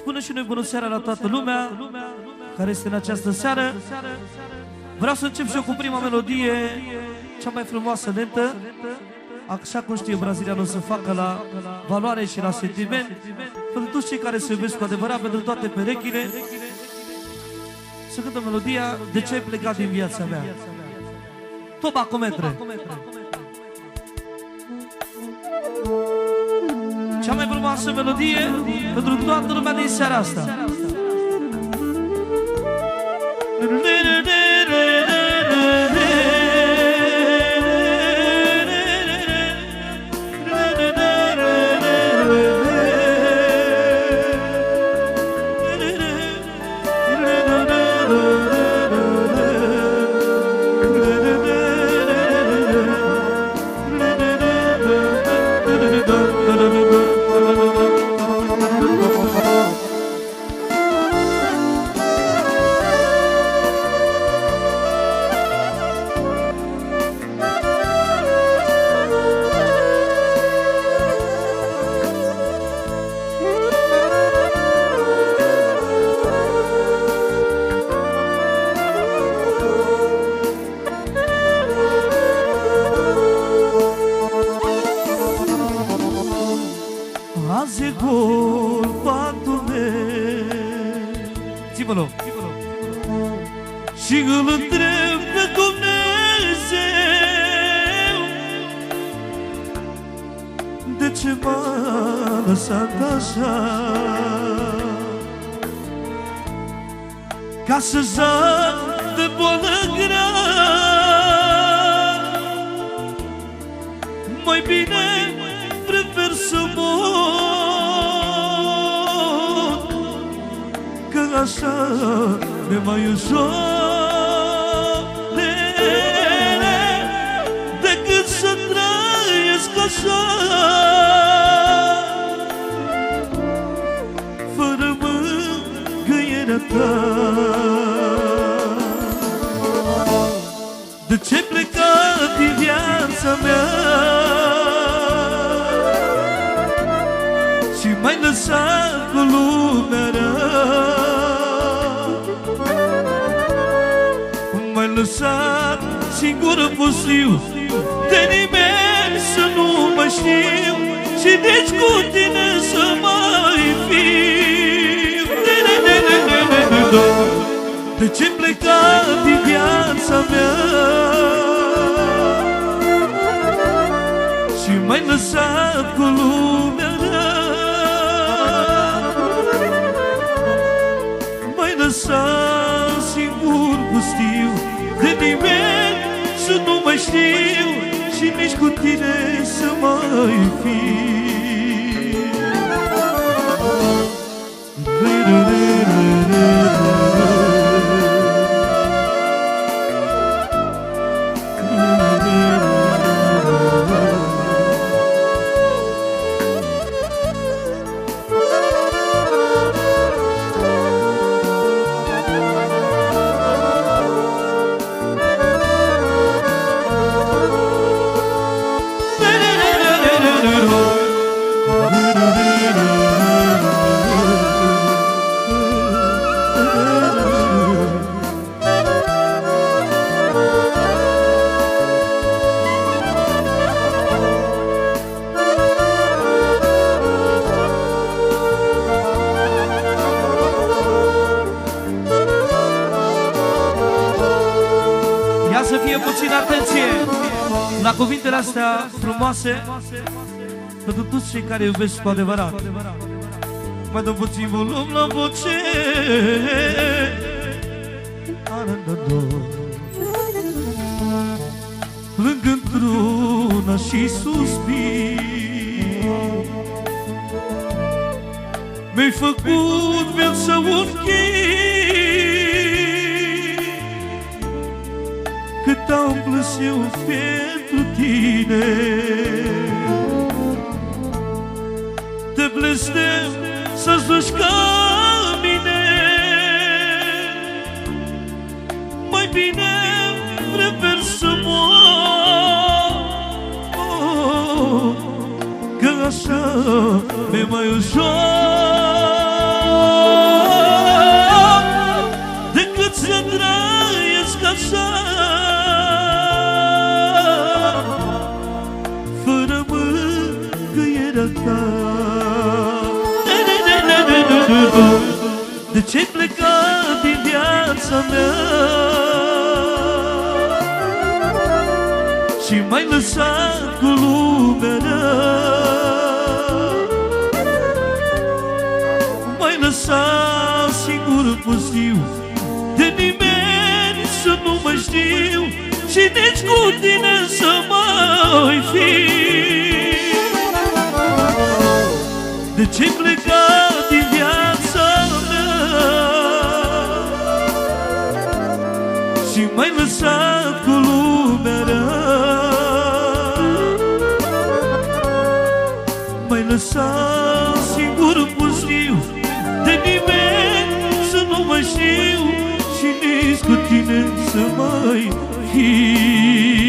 Spune și noi bună seara la toată lumea care este în această seară. Vreau să încep și eu cu prima melodie, cea mai frumoasă lentă, așa cum știe brazilianul să facă la valoare și la sentiment, pentru toți cei care se iubesc cu adevărat, pentru toate perechile. Să cântă melodia De ce ai plecat din viața mea? Toba Cometre. Cea mai frumoasă melodie pentru toată lumea din seara asta. Azi e gol patul meu, zi-mă-l și îl întreb pe Dumnezeu de ce m-a lăsat așa, ca să zac de boală grea. Mai bine prefer să mor, că așa mi-e mai ușor decât să trăiesc așa, fără mângâierea ta. De ce plecat din viața mea și m-ai lăsat cu lumea rea? M-ai lăsat singur posiu, de nimeni să nu mă știu și nici cu tine să mai fiu. De ce pleca din viața mea și m-ai lăsat cu lumea rea? M-ai lăsat singur pustiu, de nimeni să nu mai știu și nici cu tine să mai fiu. Ia să fie puțin atenție la cuvintele astea frumoase pentru toți cei care iubesc cu adevărat. Mai dăm puțin volum la voce. Plâng într-una și suspir, mi-ai făcut viața un chip, cât am plâns eu pentru tine. Te blestem să-ți duci ca mine, mai bine prefer să mor, că așa mi-e mai ușor. De ce-ai plecat din viața mea și m-ai lăsat cu lumea rea? M-ai lăsat singur pustiu, de nimeni să nu mă știu și nici cu tine să mai fiu. De ce-ai plecat din viața mea și m-ai lăsat cu lumea rea? M-ai lăsat singur pustiu, de nimeni să nu mă știu și nici cu tine să mai fiu.